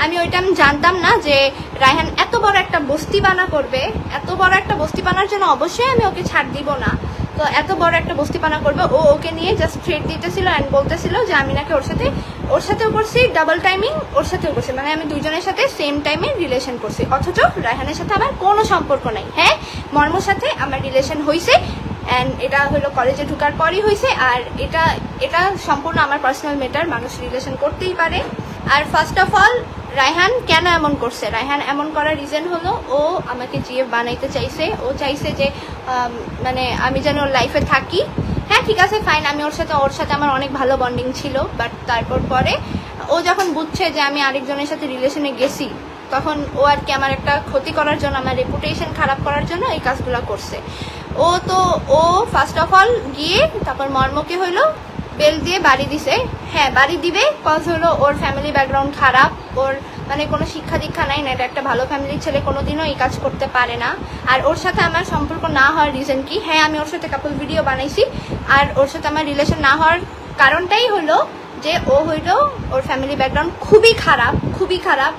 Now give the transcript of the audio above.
আমি ওই টাইম জানতাম না যে রায়হান এত বড় একটা বস্তিবানা করবে। এত বড় একটা বস্তিবানার জন্য অবশ্যই আমি ওকে ছাড় দিব না। তো এত বড় একটা বস্তিপানা করবে, ও ওকে নিয়ে জাস্ট থ্রেট দিতেছিল অ্যান্ড বলতেছিল যে আমি নাকি ওর সাথেও করছি ডাবল টাইমিং, ওর সাথেও করছি, মানে আমি দুজনের সাথে সেম টাইমে রিলেশন করছি, অথচ রায়হানের সাথে আমার কোনো সম্পর্ক নাই। হ্যাঁ, মর্মর সাথে আমার রিলেশন হয়েছে অ্যান্ড এটা হলো কলেজে ঢোকার পরই হয়েছে। আর এটা সম্পূর্ণ আমার পার্সোনাল ম্যাটার, মানুষ রিলেশন করতেই পারে। আর ফার্স্ট অফ অল রায়হান কেন এমন করছে, রায়হান এমন করার রিজন হলো ও আমাকে জিএফ বানাইতে চাইছে। ও চাইছে যে মানে আমি যেন ওর লাইফে থাকি। হ্যাঁ ঠিক আছে, ফাইন, আমি ওর সাথে আমার অনেক ভালো বন্ডিং ছিল, বাট তারপর পরে ও যখন বুঝছে যে আমি আরেকজনের সাথে রিলেশনে গেছি, তখন ও আর কি আমার একটা ক্ষতি করার জন্য, আমার রেপুটেশন খারাপ করার জন্য এই কাজগুলো করছে। ও ফার্স্ট অফ অল গিয়ে তারপর মর্মকে হইলো বেল দিয়ে বাড়ি দিছে। হ্যাঁ, বাড়ি দিবে, কজ হলো ওর ফ্যামিলি ব্যাকগ্রাউন্ড খারাপ, ওর মানে কোনো শিক্ষা দীক্ষা নাই না, এটা একটা ভালো ফ্যামিলির ছেলে কোনোদিনও এই কাজ করতে পারে না। আর ওর সাথে আমার সম্পর্ক না হওয়ার রিজন কি, হ্যাঁ আমি ওর সাথে কাপল ভিডিও বানাইছি, আর ওর সাথে আমার রিলেশন না হওয়ার কারণটাই হলো যে ও হইলো ওর ফ্যামিলি ব্যাকগ্রাউন্ড খুবই খারাপ।